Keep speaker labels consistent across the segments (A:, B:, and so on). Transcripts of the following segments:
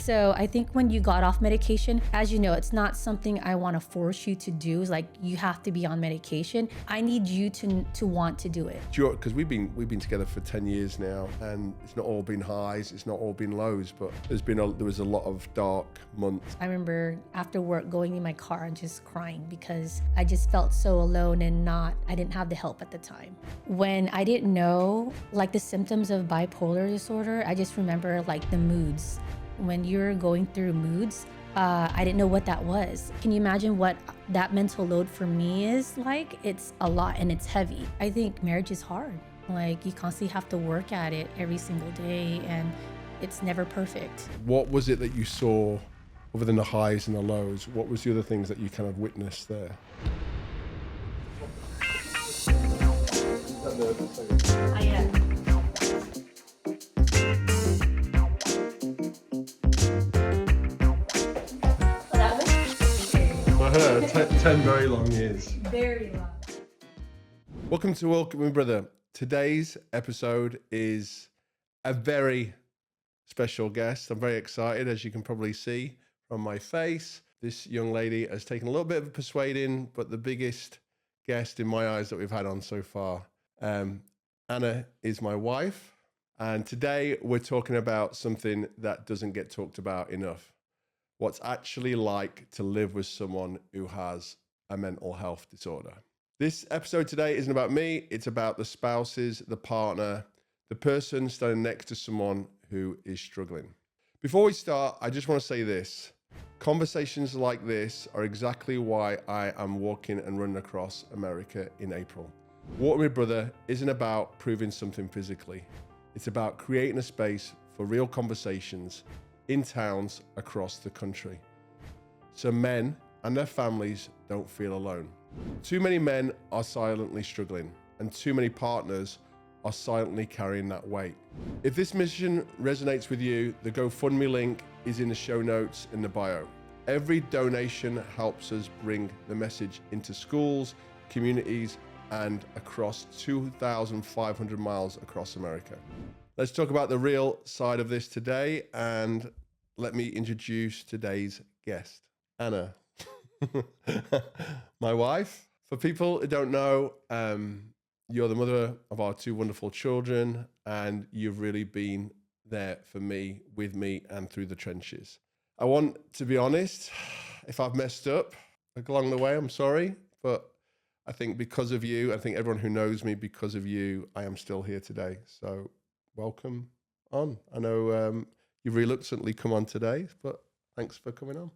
A: So I think when you got off medication, as you know, it's not something I want to force you to do. It's like you have to be on medication. I need you to want to do it.
B: Because we've been together for 10 years now, and it's not all been highs, it's not all been lows, but there was a lot of dark months.
A: I remember after work going in my car and just crying because I just felt so alone and I didn't have the help at the time. When I didn't know like the symptoms of bipolar disorder, I just remember like the moods. When you're going through moods, I didn't know what that was. Can you imagine what that mental load for me is like? It's a lot and it's heavy. I think marriage is hard. Like you constantly have to work at it every single day and it's never perfect.
B: What was it that you saw other than the highs and the lows? What was the other things that you kind of witnessed there?
A: I am.
B: For her, 10 very long years.
A: Very long.
B: Welcome to Welcome Me Brother. Today's episode is a very special guest. I'm very excited, as you can probably see from my face. This young lady has taken a little bit of persuading, but the biggest guest in my eyes that we've had on so far. Anna is my wife, and today we're talking about something that doesn't get talked about enough. What's actually like to live with someone who has a mental health disorder. This episode today isn't about me, it's about the spouses, the partner, the person standing next to someone who is struggling. Before we start, I just want to say this. Conversations like this are exactly why I am walking and running across America in April. Walk With Me Brother isn't about proving something physically. It's about creating a space for real conversations in towns across the country, so men and their families don't feel alone. Too many men are silently struggling, and too many partners are silently carrying that weight. If this mission resonates with you, the GoFundMe link is in the show notes in the bio. Every donation helps us bring the message into schools, communities, and across 2,500 miles across America. Let's talk about the real side of this today, and let me introduce today's guest, Anna, my wife. For people who don't know, you're the mother of our two wonderful children, and you've really been there for me, with me, and through the trenches. I want to be honest, if I've messed up along the way, I'm sorry, but I think because of you, I think everyone who knows me, because of you, I am still here today. So welcome on. I know you've reluctantly come on today, but thanks for coming on.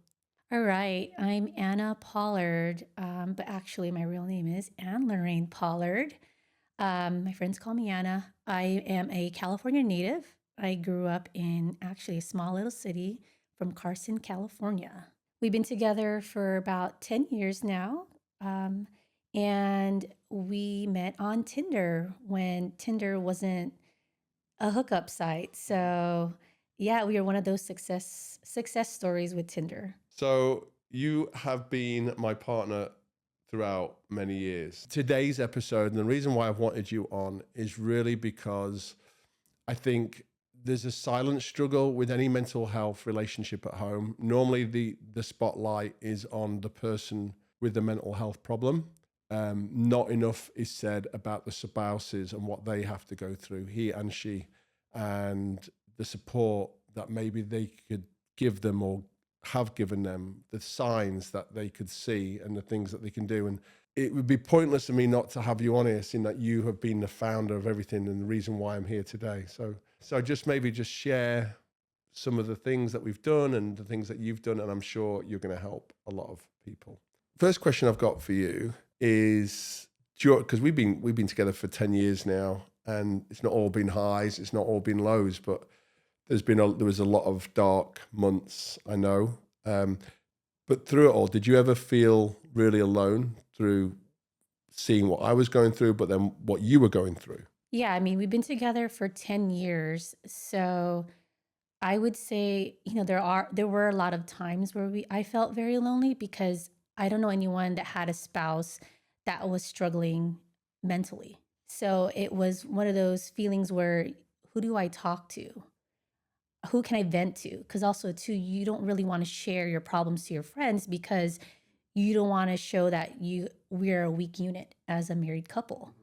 A: All right, I'm Anna Pollard, but actually my real name is Anne Lorraine Pollard. My friends call me Anna. I am a California native. I grew up in actually a small little city from Carson, California. We've been together for about 10 years now, and we met on Tinder when Tinder wasn't a hookup site. So yeah, we are one of those success stories with Tinder.
B: So you have been my partner throughout many years. Today's episode, and the reason why I've wanted you on, is really because I think there's a silent struggle with any mental health relationship at home. Normally the spotlight is on the person with the mental health problem. Not enough is said about the spouses and what they have to go through, he and she, and the support that maybe they could give them or have given them, the signs that they could see and the things that they can do. And it would be pointless of me not to have you on here, seeing that you have been the founder of everything and the reason why I'm here today. So just maybe just share some of the things that we've done and the things that you've done, and I'm sure you're going to help a lot of people. First question I've got for you is, because we've been together for 10 years now, and it's not all been highs, it's not all been lows, but there was a lot of dark months, I know. But through it all, did you ever feel really alone through seeing what I was going through, but then what you were going through?
A: Yeah, I mean, we've been together for 10 years. So I would say, there were a lot of times where I felt very lonely because I don't know anyone that had a spouse that was struggling mentally. So it was one of those feelings where, who do I talk to? who can I vent to? Because also too, you don't really want to share your problems to your friends because you don't want to show that we're a weak unit as a married couple.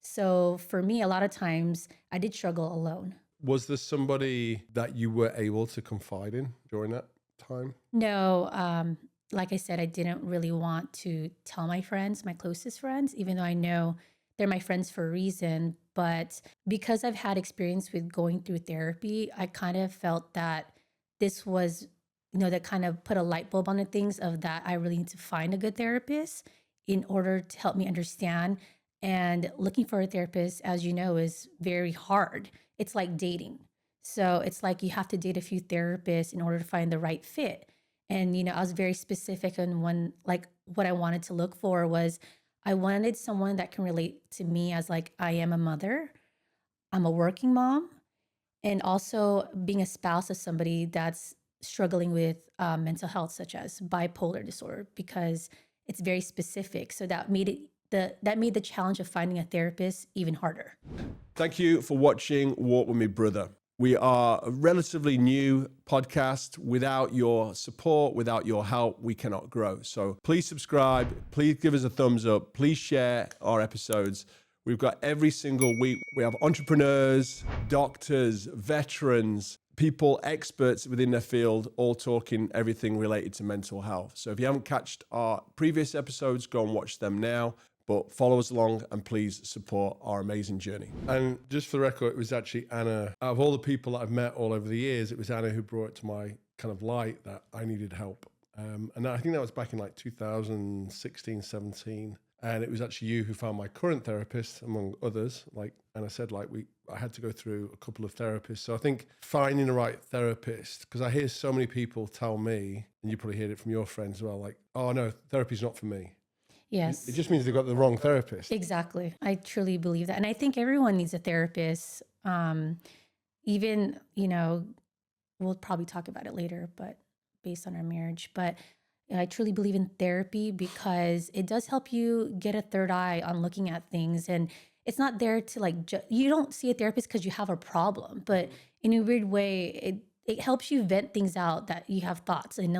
A: So for me, a lot of times I did struggle alone.
B: Was there somebody that you were able to confide in during that time?
A: No, like I said, I didn't really want to tell my friends, my closest friends, even though I know they're my friends for a reason. But because I've had experience with going through therapy, I kind of felt that this was, that kind of put a light bulb on the things of that I really need to find a good therapist in order to help me understand. And looking for a therapist, as you know, is very hard. It's like dating. So it's like you have to date a few therapists in order to find the right fit. And, I was very specific on like what I wanted to look for was I wanted someone that can relate to me as like I am a mother, I'm a working mom, and also being a spouse of somebody that's struggling with mental health, such as bipolar disorder, because it's very specific. So that made the challenge of finding a therapist even harder.
B: Thank you for watching Walk With Me Brother. We are a relatively new podcast. Without your support, without your help, we cannot grow. So please subscribe. Please give us a thumbs up. Please share our episodes. We've got every single week. We have entrepreneurs, doctors, veterans, people, experts within their field, all talking everything related to mental health. So if you haven't catched our previous episodes, go and watch them now. But follow us along and please support our amazing journey. And just for the record, it was actually Anna, out of all the people that I've met all over the years, it was Anna who brought it to my kind of light that I needed help. And I think that was back in like 2016, 17. And it was actually you who found my current therapist, among others. Like Anna said, I had to go through a couple of therapists. So I think finding the right therapist, because I hear so many people tell me, and you probably heard it from your friends as well, like, oh no, therapy's not for me.
A: Yes.
B: It just means they've got the wrong therapist.
A: Exactly. I truly believe that. And I think everyone needs a therapist. Even, we'll probably talk about it later, but based on our marriage. But I truly believe in therapy because it does help you get a third eye on looking at things. And it's not there to you don't see a therapist because you have a problem, but in a weird way, it helps you vent things out that you have thoughts. And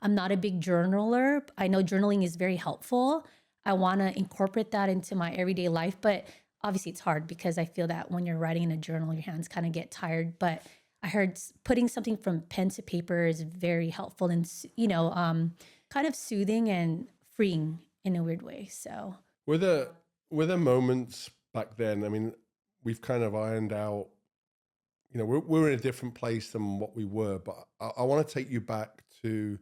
A: I'm not a big journaler. I know journaling is very helpful. I want to incorporate that into my everyday life, but obviously it's hard because I feel that when you're writing in a journal, your hands kind of get tired. But I heard putting something from pen to paper is very helpful and, kind of soothing and freeing in a weird way. So
B: were there moments back then? I mean, we've kind of ironed out, we're in a different place than what we were, but I want to take you back to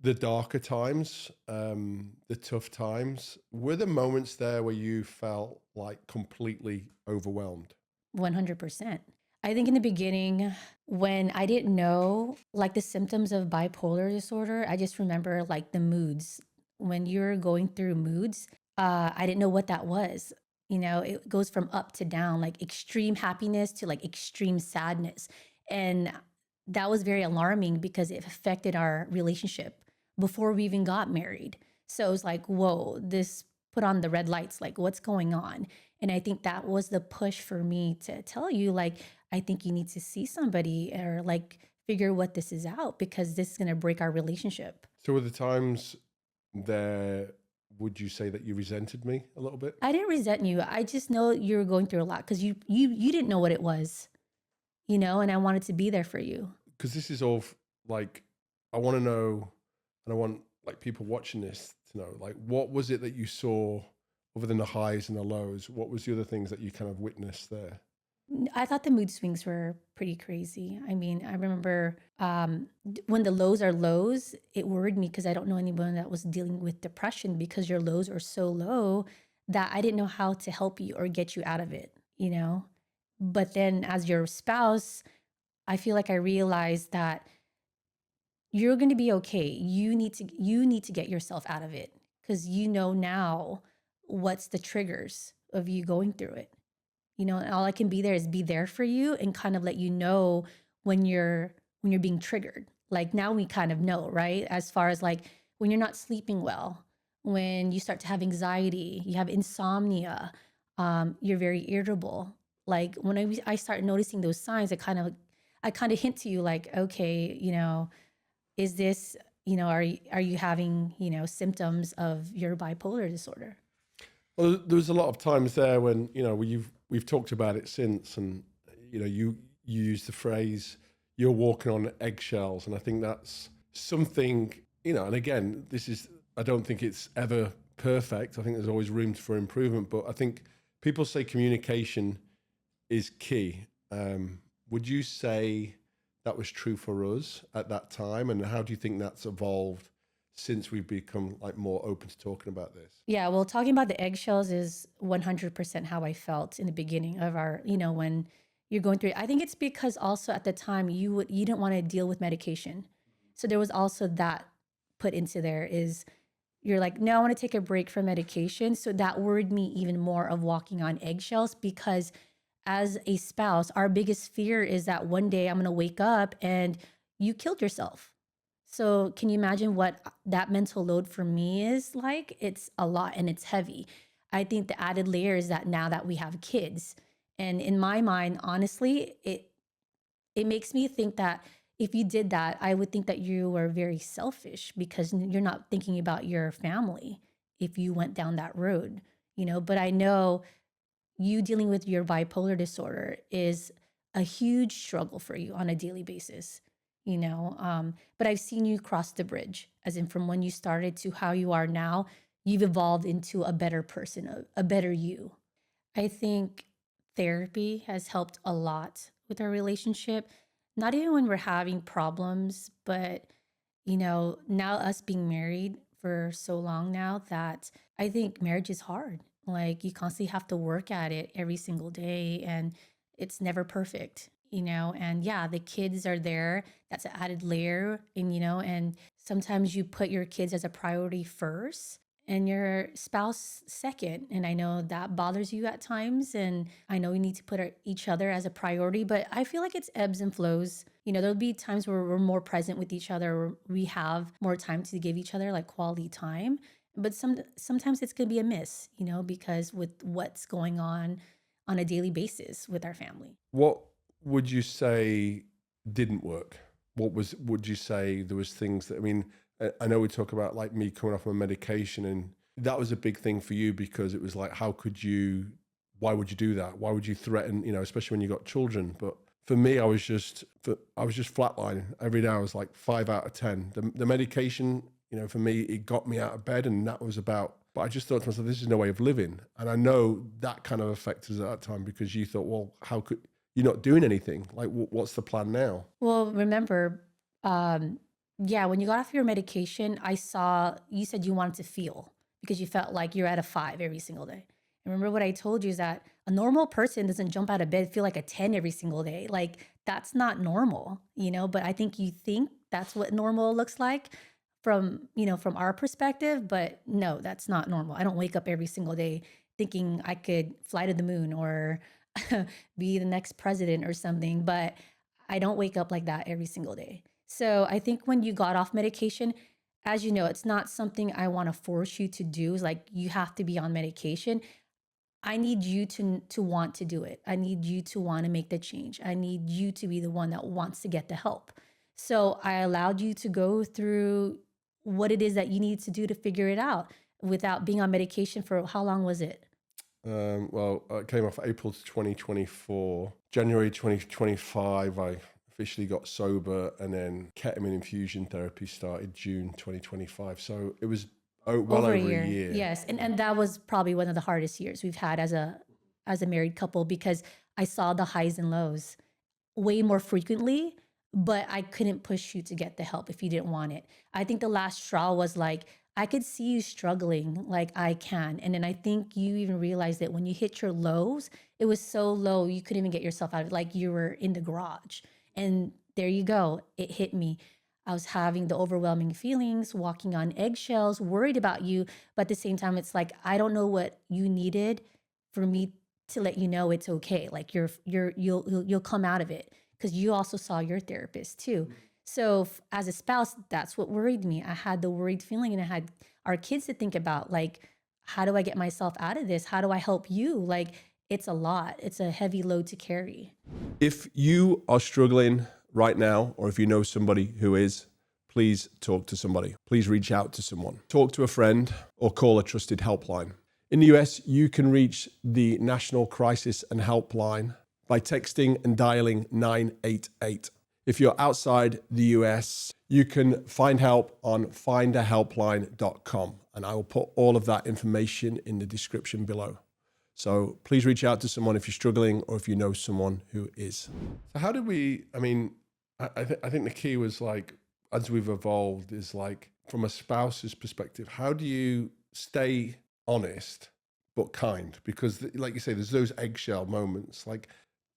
B: the darker times, the tough times. Were there moments there where you felt like completely overwhelmed?
A: 100%. I think in the beginning, when I didn't know like the symptoms of bipolar disorder, I just remember like the moods. When you're going through moods, I didn't know what that was. It goes from up to down, like extreme happiness to like extreme sadness. And that was very alarming because it affected our relationship before we even got married. So it was like, whoa, this put on the red lights, like what's going on? And I think that was the push for me to tell you, like, I think you need to see somebody or like figure what this is out because this is going to break our relationship.
B: So were the times there, would you say that you resented me a little bit?
A: I didn't resent you. I just know you were going through a lot because you didn't know what it was, and I wanted to be there for you.
B: Because this is all like, I want to know, and I want like people watching this to know, like, what was it that you saw other than the highs and the lows? What was the other things that you kind of witnessed there?
A: I thought the mood swings were pretty crazy. I mean, I remember when the lows are lows, it worried me because I don't know anyone that was dealing with depression because your lows are so low that I didn't know how to help you or get you out of it, But then as your spouse, I feel like I realized that you're going to be okay. You need to get yourself out of it because now what's the triggers of you going through it. And all I can be there is be there for you and kind of let you know when you're being triggered. Like now we kind of know, right? As far as like when you're not sleeping well, when you start to have anxiety, you have insomnia, you're very irritable. Like when I start noticing those signs, I kind of hint to you like, okay, is this, are you having, symptoms of your bipolar disorder?
B: Well, there was a lot of times there when we've talked about it since, and you use the phrase "you're walking on eggshells," and I think that's something. And again, I don't think it's ever perfect. I think there's always room for improvement, but I think people say communication is key. Would you say that was true for us at that time, and how do you think that's evolved since we've become like more open to talking about this?
A: Yeah, well, talking about the eggshells is 100% how I felt in the beginning of our, when you're going through it. I think it's because also at the time you didn't want to deal with medication. So there was also that put into there is you're like, no, I want to take a break from medication. So that worried me even more of walking on eggshells because as a spouse, our biggest fear is that one day I'm going to wake up and you killed yourself. So can you imagine what that mental load for me is like? It's a lot and it's heavy. I think the added layer is that now that we have kids, and in my mind, honestly, it makes me think that if you did that, I would think that you were very selfish because you're not thinking about your family if you went down that road, But I know you dealing with your bipolar disorder is a huge struggle for you on a daily basis, but I've seen you cross the bridge, as in from when you started to how you are now, you've evolved into a better person, a better you. I think therapy has helped a lot with our relationship, not even when we're having problems, but now us being married for so long now that I think marriage is hard. Like you constantly have to work at it every single day and it's never perfect, and yeah, the kids are there. That's an added layer. And sometimes you put your kids as a priority first and your spouse second. And I know that bothers you at times. And I know we need to put each other as a priority, but I feel like it's ebbs and flows. There'll be times where we're more present with each other, where we have more time to give each other like quality time. But sometimes it's gonna be a miss, because with what's going on a daily basis with our family.
B: What would you say didn't work? Would you say there was things that, I mean, I know we talk about like me coming off my medication, and that was a big thing for you because it was like, why would you do that? Why would you threaten, especially when you got children? But for me, I was just flatlining every day. I was like 5 out of 10. The medication, for me, it got me out of bed, and that was about. But I just thought to myself, this is no way of living. And I know that kind of affected us at that time because you thought, well, how could you're not doing anything? Like, what's the plan now?
A: Well, remember, yeah, when you got off your medication, I saw you said you wanted to feel because you felt like you're at a 5 every single day. And remember what I told you is that a normal person doesn't jump out of bed, feel like a 10 every single day. Like that's not normal, but I think you think that's what normal looks like from our perspective, but no, that's not normal. I don't wake up every single day thinking I could fly to the moon or be the next president or something, but I don't wake up like that every single day. So I think when you got off medication, as you know, it's not something I want to force you to do. It's like you have to be on medication. I need you to want to do it. I need you to want to make the change. I need you to be the one that wants to get the help. So I allowed you to go through what it is that you need to do to figure it out without being on medication for how long was it?
B: Well, I came off April 2024. January 2025, I officially got sober, and then ketamine infusion therapy started June 2025. So it was well
A: Over
B: over
A: a
B: a
A: year.
B: year.
A: Yes. And that was probably one of the hardest years we've had as a married couple because I saw the highs and lows way more frequently, but I couldn't push you to get the help if you didn't want it. I think the last straw was like, I could see you struggling like I can. And then I think you even realized that when you hit your lows, it was so low you couldn't even get yourself out of it, like you were in the garage. And there you go. It hit me. I was having the overwhelming feelings, walking on eggshells, worried about you, but at the same time, it's like I don't know what you needed for me to let you know it's okay. Like you'll come out of it because you also saw your therapist too. So as a spouse, that's what worried me. I had the worried feeling, and I had our kids to think about. Like, how do I get myself out of this? How do I help you? Like, it's a lot. It's a heavy load to carry.
B: If you are struggling right now, or if you know somebody who is, please talk to somebody. Please reach out to someone. Talk to a friend or call a trusted helpline. In the US, you can reach the National Crisis and Helpline by texting and dialing 988. If you're outside the US, you can find help on findahelpline.com, and I will put all of that information in the description below. So please reach out to someone if you're struggling or if you know someone who is. So how did we, I mean, I think the key was like, as we've evolved, is like from a spouse's perspective, how do you stay honest but kind? Because like you say, there's those eggshell moments. Like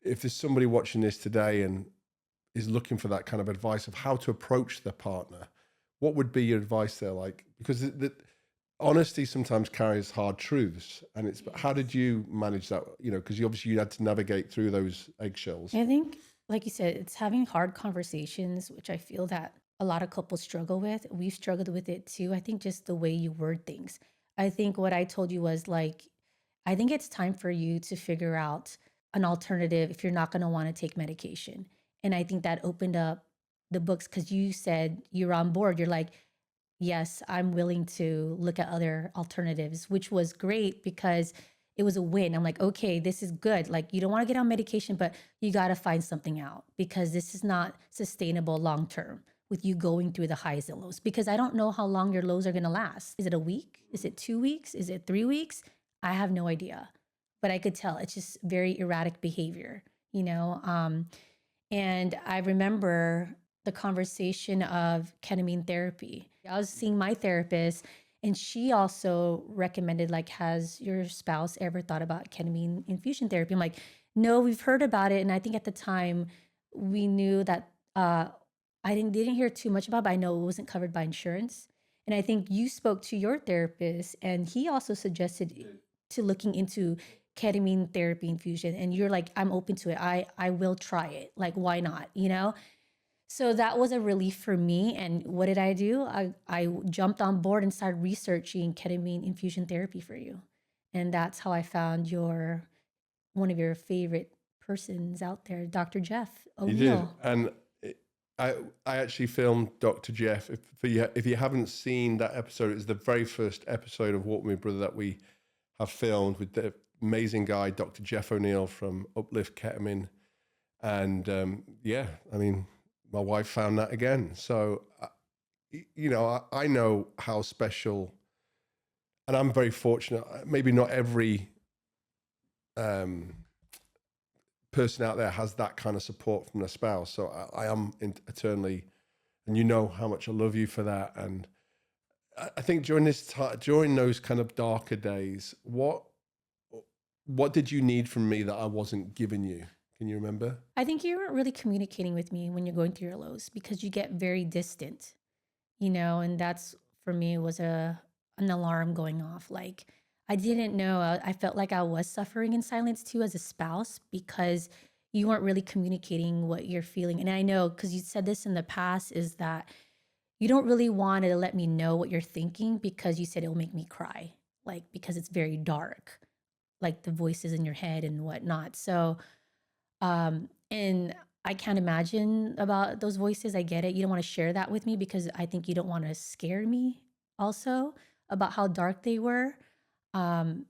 B: if there's somebody watching this today and is looking for that kind of advice of how to approach their partner, what would be your advice there? Like, because the honesty sometimes carries hard truths, and it's, but how did you manage that? You know, because you obviously you had to navigate through those eggshells.
A: I think, like you said, it's having hard conversations, which I feel that a lot of couples struggle with. We've struggled with it too. I think just the way you word things. I think what I told you was like, I think it's time for you to figure out an alternative if you're not going to want to take medication. And I think that opened up the books because you said you're on board. You're like, yes, I'm willing to look at other alternatives, which was great because it was a win. I'm like, okay, this is good. Like, you don't want to get on medication, but you got to find something out because this is not sustainable long term with you going through the highs and lows. Because I don't know how long your lows are going to last. Is it a week? Is it 2 weeks? Is it 3 weeks? I have no idea. But I could tell it's just very erratic behavior, you know? And I remember the conversation of ketamine therapy. I was seeing my therapist, and she also recommended, like, has your spouse ever thought about ketamine infusion therapy? I'm like, no, we've heard about it. And I think at the time we knew that I didn't hear too much about it, but I know it wasn't covered by insurance. And I think you spoke to your therapist, and he also suggested to looking into ketamine therapy infusion. And you're like, I'm open to it. I will try it. Like, why not? You know? So that was a relief for me. And what did I do? I jumped on board and started researching ketamine infusion therapy for you. And that's how I found one of your favorite persons out there, Dr. Jeff
B: You did,
A: O'Neill.
B: and I actually filmed Dr. Jeff. If you haven't seen that episode, it's the very first episode of Walk With Me Brother that we have filmed with the amazing guy, Dr. Jeff O'Neill from Uplift Ketamine. And yeah, I mean, my wife found that again. So, you know, I know how special, and I'm very fortunate. Maybe not every person out there has that kind of support from their spouse. So I am eternally, and you know how much I love you for that. And I think during this time, during those kind of darker days, what did you need from me that I wasn't giving you? Can you remember?
A: I think you weren't really communicating with me when you're going through your lows because you get very distant, you know, and that's for me was an alarm going off. Like, I didn't know. I felt like I was suffering in silence too as a spouse because you weren't really communicating what you're feeling. And I know because you said this in the past is that you don't really want to let me know what you're thinking because you said it'll make me cry, like because it's very dark, like the voices in your head and whatnot. So, and I can't imagine about those voices. I get it. You don't want to share that with me because I think you don't want to scare me also about how dark they were. Um,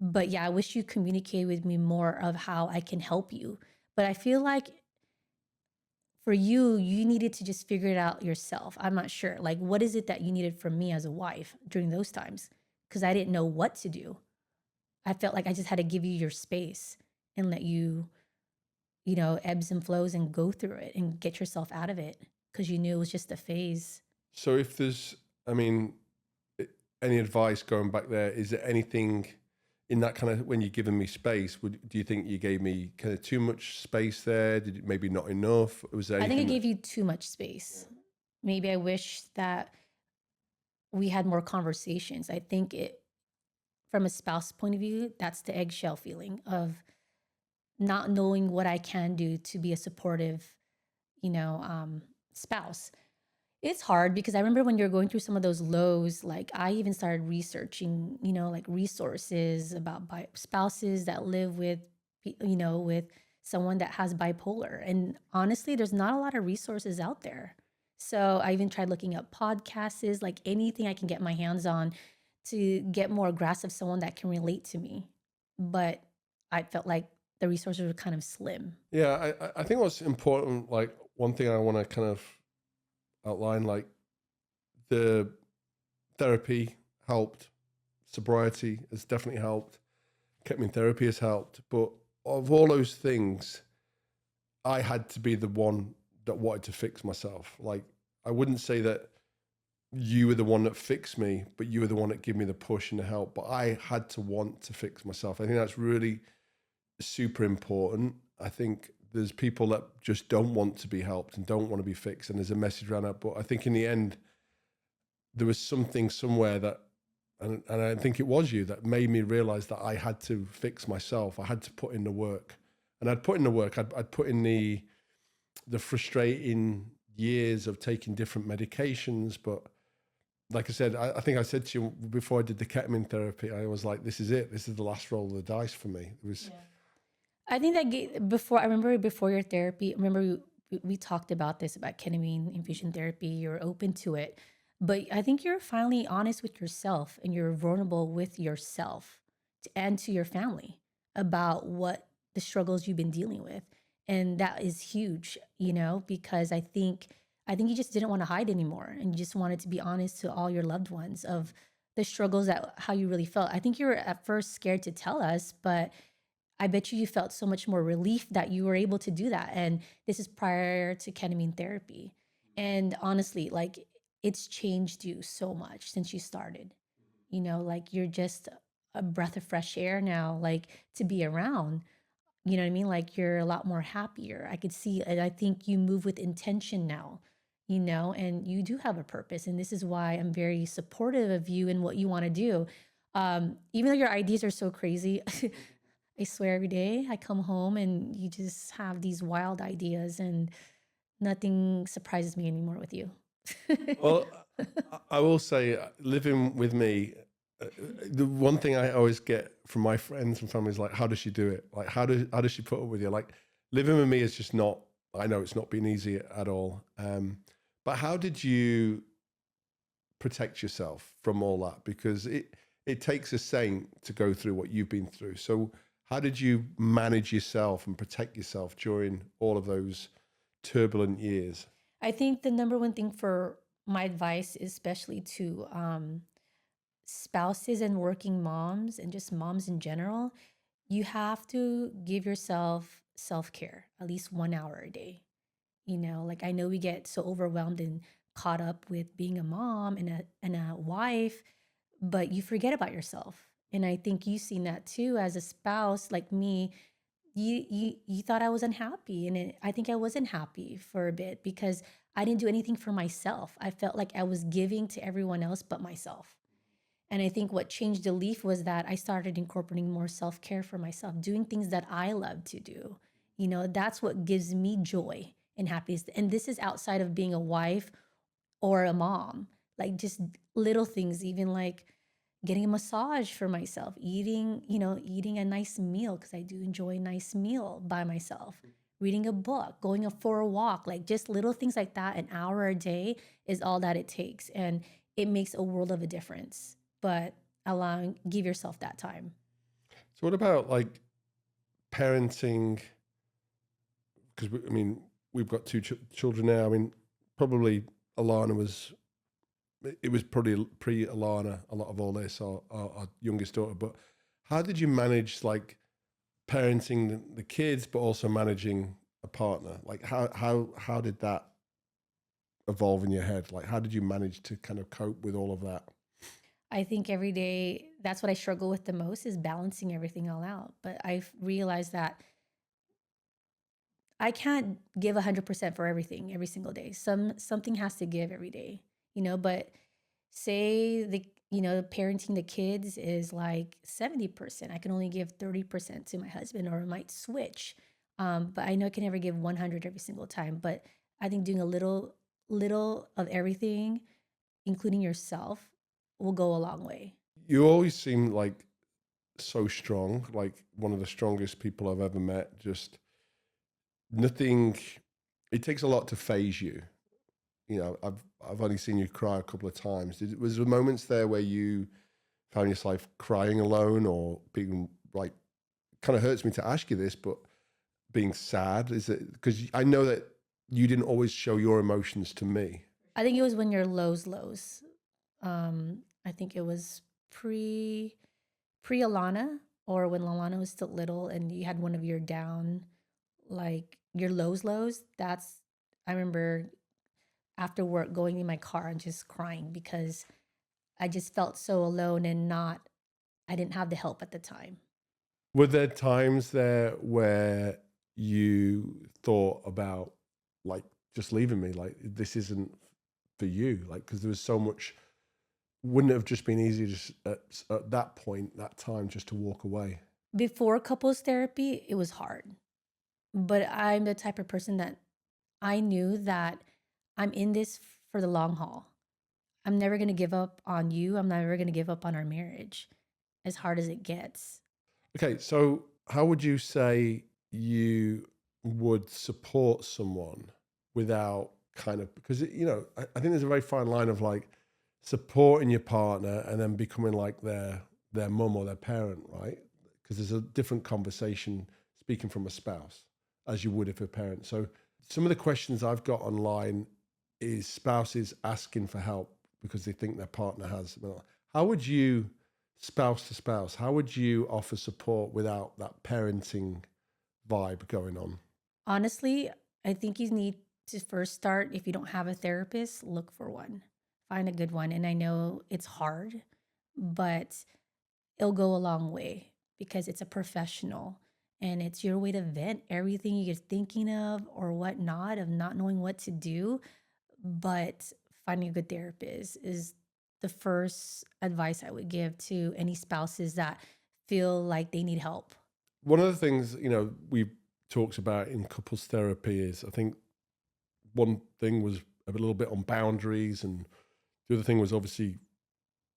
A: but yeah, I wish you communicated with me more of how I can help you. But I feel like for you, you needed to just figure it out yourself. I'm not sure. Like, what is it that you needed from me as a wife during those times? Because I didn't know what to do. I felt like I just had to give you your space and let you, you know, ebbs and flows and go through it and get yourself out of it because you knew it was just a phase.
B: So if there's, I mean, any advice going back there, is there anything in that kind of, when you're giving me space, do you think you gave me kind of too much space there? Did it maybe not enough? Was there
A: I think I
B: anything
A: gave you too much space. Maybe I wish that we had more conversations. I think it, from a spouse point of view, that's the eggshell feeling of not knowing what I can do to be a supportive, you know, spouse. It's hard because I remember when you're going through some of those lows, like I even started researching, like resources about spouses that live with, with someone that has bipolar. And honestly, there's not a lot of resources out there. So I even tried looking up podcasts, like anything I can get my hands on to get more grasp of someone that can relate to me. But I felt like the resources were kind of slim.
B: Yeah, I think what's important, like one thing I want to kind of outline, like the therapy helped, sobriety has definitely helped, ketamine therapy has helped, but of all those things, I had to be the one that wanted to fix myself. Like, I wouldn't say that you were the one that fixed me, but you were the one that gave me the push and the help. But I had to want to fix myself. I think that's really super important. I think there's people that just don't want to be helped and don't want to be fixed, and there's a message around that. But I think in the end, there was something somewhere that, and I think it was you that made me realize that I had to fix myself. I had to put in the work, and I'd put in the work. I'd put in the frustrating years of taking different medications, but like I said, I think I said to you before I did the ketamine therapy, I was like, this is it. This is the last roll of the dice for me. It was,
A: I think that before, I remember before your therapy, remember we talked about this about ketamine infusion therapy. You're open to it, but I think you're finally honest with yourself and you're vulnerable with yourself and to your family about what the struggles you've been dealing with, and that is huge. Because I think you just didn't want to hide anymore, and you just wanted to be honest to all your loved ones of the struggles that how you really felt. I think you were at first scared to tell us, but I bet you felt so much more relief that you were able to do that. And this is prior to ketamine therapy. And honestly, like it's changed you so much since you started. Like you're just a breath of fresh air now, like to be around. You know what I mean? Like you're a lot more happier. I could see, and I think you move with intention now, and you do have a purpose. And this is why I'm very supportive of you and what you want to do. Even though your ideas are so crazy, I swear every day I come home and you just have these wild ideas, and nothing surprises me anymore with you.
B: well, I will say, living with me, the one thing I always get from my friends and family is like, how does she do it? Like, how does she put up with you? Like, living with me is just not. I know it's not been easy at all. But how did you protect yourself from all that? Because it takes a saint to go through what you've been through. So how did you manage yourself and protect yourself during all of those turbulent years?
A: I think the number one thing for my advice, especially to spouses and working moms and just moms in general, you have to give yourself self care at least 1 hour a day. Like I know we get so overwhelmed and caught up with being a mom and a wife, but you forget about yourself. And I think you've seen that too as a spouse like me. You thought I was unhappy, and I think I wasn't happy for a bit because I didn't do anything for myself. I felt like I was giving to everyone else but myself. And I think what changed the leaf was that I started incorporating more self care for myself, doing things that I love to do. That's what gives me joy and happiness. And this is outside of being a wife or a mom, like just little things, even like getting a massage for myself, eating a nice meal because I do enjoy a nice meal by myself, reading a book, going for a walk, like just little things like that. An hour a day is all that it takes. And it makes a world of a difference. But give yourself that time.
B: So what about like parenting? Because I mean, we've got two children now. I mean, probably Alana was. It was probably pre Alana a lot of all this, or our youngest daughter. But how did you manage like parenting the kids, but also managing a partner? Like how did that evolve in your head? Like how did you manage to kind of cope with all of that?
A: I think every day that's what I struggle with the most is balancing everything all out. But I've realized that I can't give 100% for everything every single day. Something has to give every day, but say parenting the kids is like 70%. I can only give 30% to my husband, or I might switch. But I know I can never give 100 every single time. But I think doing a little little of everything, including yourself, will go a long way.
B: You always seem like so strong, like one of the strongest people I've ever met. Just nothing. It takes a lot to phase you. You know, I've only seen you cry a couple of times. Was there moments there where you found yourself crying alone or being like, kind of hurts me to ask you this, but being sad? Is it because I know that you didn't always show your emotions to me?
A: I think it was when your lows. I think it was pre Alana, or when Alana was still little and you had one of your down, like your lows. That's, I remember after work going in my car and just crying because I just felt so alone and not, I didn't have the help at the time.
B: Were there times there where you thought about like just leaving me, like this isn't for you, like because there was so much? Wouldn't it have just been easier just at that point, that time, just to walk away?
A: Before couples therapy, it was hard. But I'm the type of person that I knew that I'm in this for the long haul. I'm never going to give up on you. I'm never going to give up on our marriage, as hard as it gets.
B: Okay, so how would you say you would support someone without kind of, because I think there's a very fine line of like supporting your partner and then becoming like their mum or their parent, right? Because there's a different conversation speaking from a spouse as you would if a parent. So some of the questions I've got online is spouses asking for help because they think their partner has. How would you, spouse to spouse, how would you offer support without that parenting vibe going on?
A: Honestly, I think you need to first start, if you don't have a therapist, look for one. Find a good one. And I know it's hard, but it'll go a long way because it's a professional and it's your way to vent everything you're thinking of or whatnot, of not knowing what to do. But finding a good therapist is the first advice I would give to any spouses that feel like they need help.
B: One of the things, we've talked about in couples therapy is, I think one thing was a little bit on boundaries, and the other thing was obviously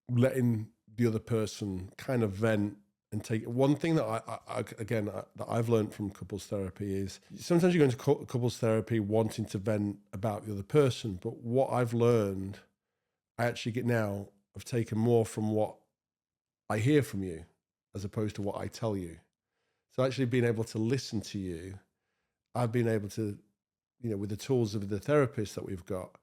B: letting the other person kind of vent and take. One thing that that I've learned from couples therapy is sometimes you go into couples therapy wanting to vent about the other person, but what I've learned, I actually get now, I've taken more from what I hear from you as opposed to what I tell you. So actually being able to listen to you, I've been able to, with the tools of the therapist that we've got,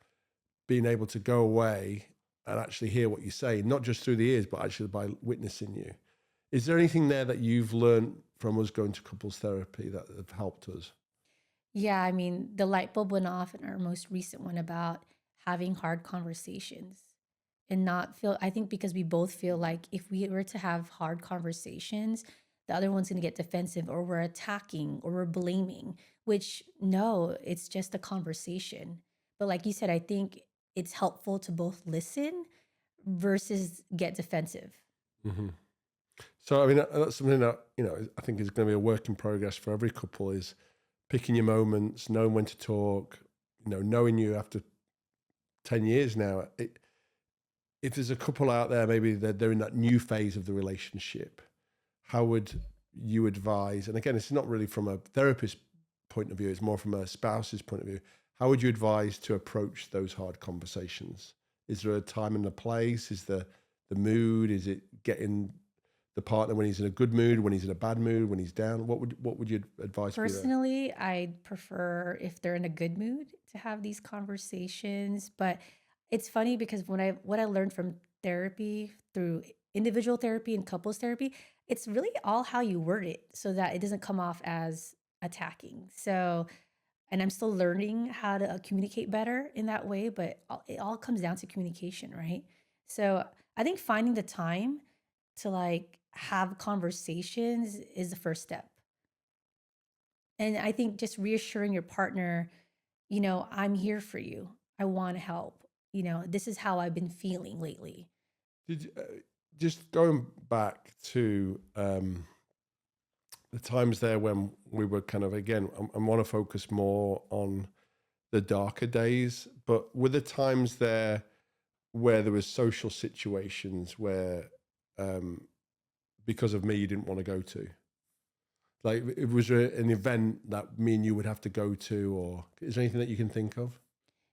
B: being able to go away and actually hear what you say, not just through the ears, but actually by witnessing you. Is there anything there that you've learned from us going to couples therapy that have helped us?
A: Yeah, I mean, the light bulb went off in our most recent one about having hard conversations and not feel, I think because we both feel like if we were to have hard conversations, the other one's going to get defensive or we're attacking or we're blaming, which no, it's just a conversation. But like you said, I think it's helpful to both listen versus get defensive.
B: Hmm. So, I mean, that's something that, I think is going to be a work in progress for every couple, is picking your moments, knowing when to talk, knowing you after 10 years now. If there's a couple out there, maybe they're in that new phase of the relationship, how would you advise? And again, it's not really from a therapist point of view, it's more from a spouse's point of view. How would you advise to approach those hard conversations? Is there a time and a place? Is the mood? Is it getting the partner when he's in a good mood, when he's in a bad mood, when he's down? What would your advice be there?
A: Personally, I'd prefer if they're in a good mood to have these conversations. But it's funny because what I learned from therapy through individual therapy and couples therapy, it's really all how you word it so that it doesn't come off as attacking. So, and I'm still learning how to communicate better in that way, but it all comes down to communication, right? So, I think finding the time to like have conversations is the first step. And I think just reassuring your partner, I'm here for you. I want to help. This is how I've been feeling lately.
B: Did just going back to the times there when we were kind of, again, I want to focus more on the darker days, but were the times there where there was social situations where, um, because of me, you didn't want to go to? Like, was there an event that me and you would have to go to, or is there anything that you can think of?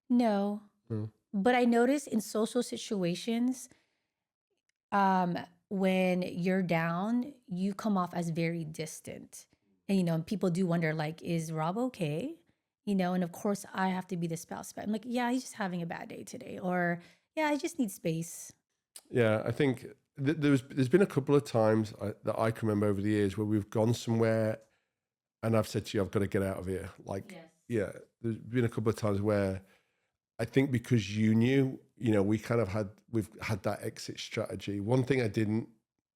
A: No,
B: No.
A: but I notice in social situations, um, when you're down, you come off as very distant. And, people do wonder, like, is Rob okay? And of course, I have to be the spouse, but I'm like, yeah, he's just having a bad day today. Or, yeah, I just need space.
B: Yeah, I think there's been a couple of times that I can remember over the years where we've gone somewhere and I've said to you, I've got to get out of here. Like,
A: Yes.
B: yeah, there's been a couple of times where I think because you knew, we've had that exit strategy. One thing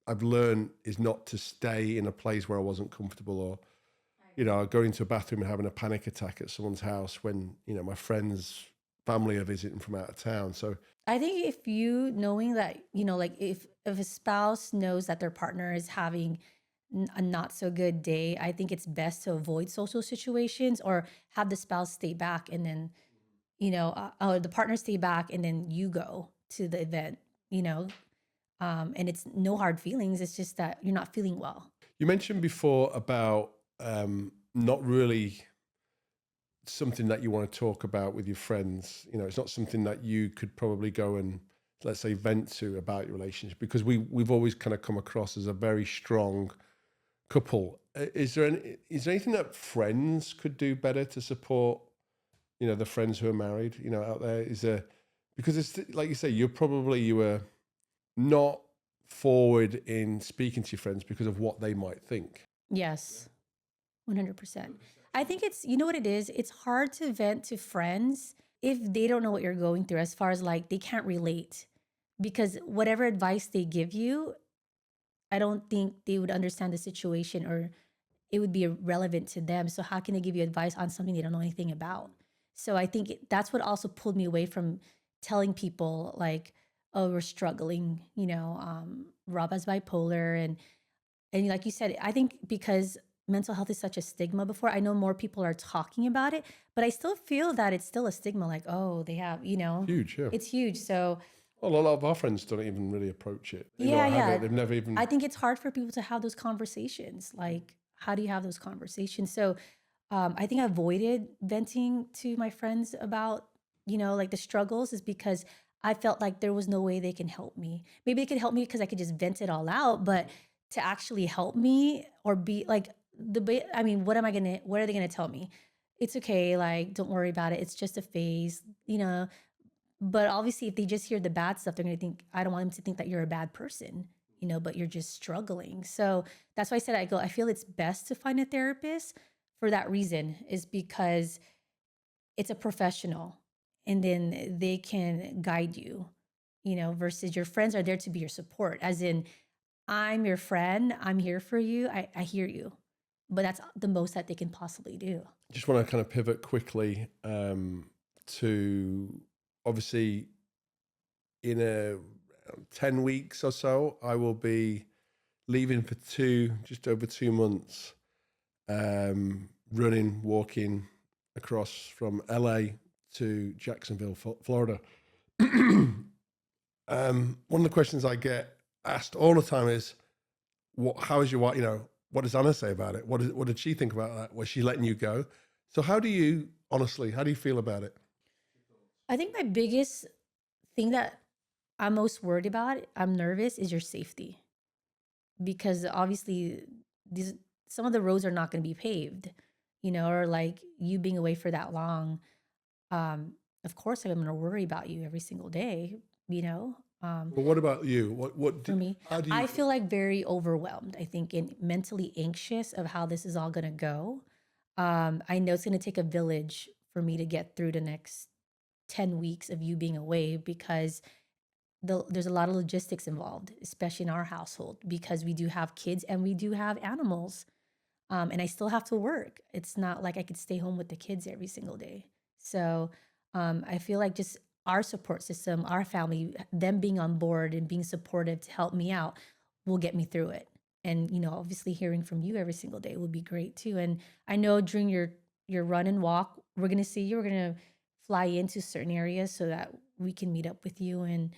B: I've learned is not to stay in a place where I wasn't comfortable, or, going into a bathroom and having a panic attack at someone's house when, my friends, family are visiting from out of town. So
A: I think if you knowing that, like if a spouse knows that their partner is having a not so good day, I think it's best to avoid social situations or have the spouse stay back and then, or the partner stay back and then you go to the event, you know. And it's no hard feelings. It's just that you're not feeling well.
B: you mentioned before about not really something that you want to talk about with your friends. It's not something that you could probably go and, let's say, vent to about your relationship, because we've always kind of come across as a very strong couple. Is there anything that friends could do better to support, the friends who are married, out there? Is there, because it's like you say, you were not forward in speaking to your friends because of what they might think.
A: Yes, 100%. I think it's, you know what it is? It's hard to vent to friends if they don't know what you're going through, as far as like they can't relate. Because whatever advice they give you, I don't think they would understand the situation or it would be irrelevant to them. So how can they give you advice on something they don't know anything about? So I think that's what also pulled me away from telling people like, oh, we're struggling, Rob has bipolar. And like you said, I think because mental health is such a stigma before, I know more people are talking about it, but I still feel that it's still a stigma. Like, oh, they have,
B: Huge, yeah.
A: it's huge. So
B: Well, a lot of our friends don't even really approach it. They
A: yeah,
B: not have
A: yeah.
B: it. They've never even.
A: I think it's hard for people to have those conversations. Like, how do you have those conversations? So I think I avoided venting to my friends about, like the struggles is because I felt like there was no way they can help me. Maybe they could help me because I could just vent it all out, but to actually help me or be like I mean, what are they gonna tell me? It's okay, like, don't worry about it. It's just a phase, But obviously, if they just hear the bad stuff, they're gonna think, I don't want them to think that you're a bad person, but you're just struggling. So that's why I said I feel it's best to find a therapist for that reason, is because it's a professional and then they can guide you, versus your friends are there to be your support. As in, I'm your friend, I'm here for you, I hear you. But that's the most that they can possibly do.
B: Just want to kind of pivot quickly to, obviously, in 10 weeks or so, I will be leaving for just over 2 months, walking across from LA to Jacksonville, Florida. One of the questions I get asked all the time is, how is your wife? What does Anna say about it? What did she think about that? Was she letting you go? So how do you feel about it?
A: I think my biggest thing that I'm most worried about, I'm nervous, is your safety. Because obviously these some of the roads are not going to be paved, or like you being away for that long. Of course I'm going to worry about you every single day,
B: Well, what about you?
A: for me.
B: How do you
A: I feel like very overwhelmed, I think, and mentally anxious of how this is all going to go. I know it's going to take a village for me to get through the next 10 weeks of you being away, because there's a lot of logistics involved, especially in our household, because we do have kids and we do have animals. And I still have to work. It's not like I could stay home with the kids every single day. So I feel like just our support system, our family, them being on board and being supportive to help me out will get me through it. And, obviously hearing from you every single day would be great too. And I know during your run and walk we're going to see you. We're going to fly into certain areas so that we can meet up with you and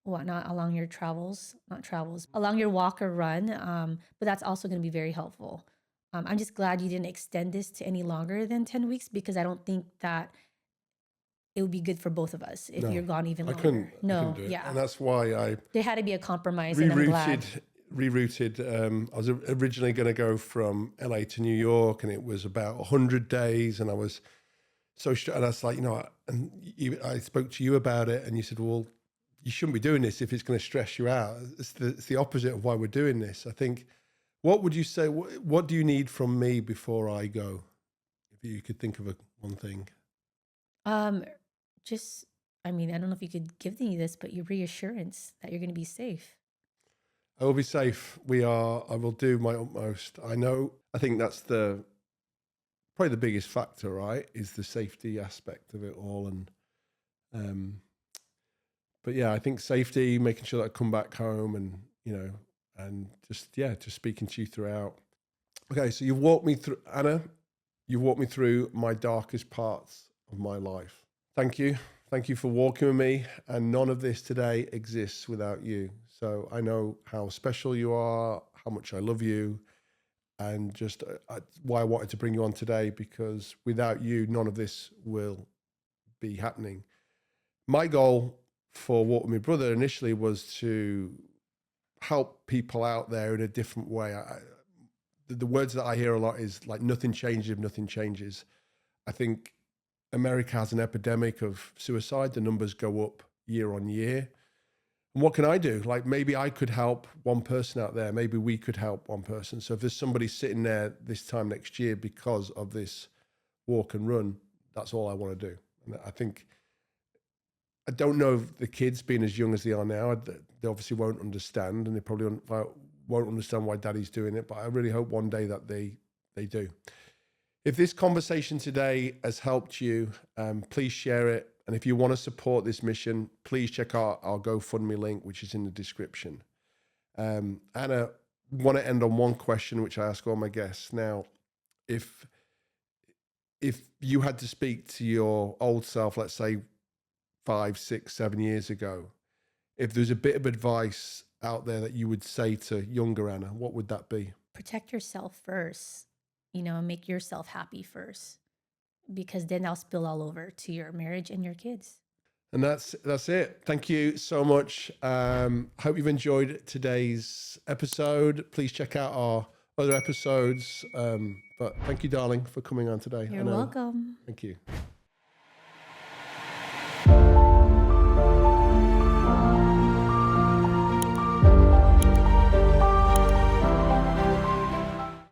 A: whatnot along your travels, not travels, along your walk or run. But that's also going to be very helpful. I'm just glad you didn't extend this to any longer than 10 weeks because I don't think that it would be good for both of us if
B: No,
A: you're gone even
B: I
A: longer.
B: couldn't
A: No,
B: do it.
A: yeah.
B: And that's why I
A: There had to be a compromise, and I'm glad.
B: rerouted. I was originally going to go from LA to New York, and it was about 100 days, and I was and I was like, I spoke to you about it, and you said, well, you shouldn't be doing this if it's going to stress you out. It's the opposite of why we're doing this. I think, what would you say, what do you need from me before I go? If you could think of one thing.
A: Just, I mean, I don't know if you could give me this, but your reassurance that you're going to be safe.
B: I will be safe. I will do my utmost. I think that's probably the biggest factor, right? Is the safety aspect of it all. But yeah, I think safety, making sure that I come back home and just speaking to you throughout. Okay. So you've walked me through, Anna, you've walked me through my darkest parts of my life. Thank you. Thank you for walking with me. And none of this today exists without you. So I know how special you are, how much I love you, and just why I wanted to bring you on today, because without you, none of this will be happening. My goal for Walk With Me Brother initially was to help people out there in a different way. The words that I hear a lot is like, nothing changes if nothing changes. I think America has an epidemic of suicide. The numbers go up year on year. And what can I do? Like, maybe I could help one person out there. Maybe we could help one person. So if there's somebody sitting there this time next year because of this walk and run, that's all I want to do. And I don't know if the kids, being as young as they are now, they obviously won't understand, and they probably won't understand why daddy's doing it. But I really hope one day that they do. If this conversation today has helped you, please share it. And if you want to support this mission, please check out our GoFundMe link, which is in the description. Anna, want to end on one question, which I ask all my guests. Now, if you had to speak to your old self, let's say 5, 6, 7 years ago, if there's a bit of advice out there that you would say to younger Anna, what would that be?
A: Protect yourself first, and make yourself happy first, because then that'll spill all over to your marriage and your kids.
B: And that's it. Thank you so much. Hope you've enjoyed today's episode. Please check out our other episodes. But thank you, darling, for coming on today.
A: You're welcome.
B: Thank you.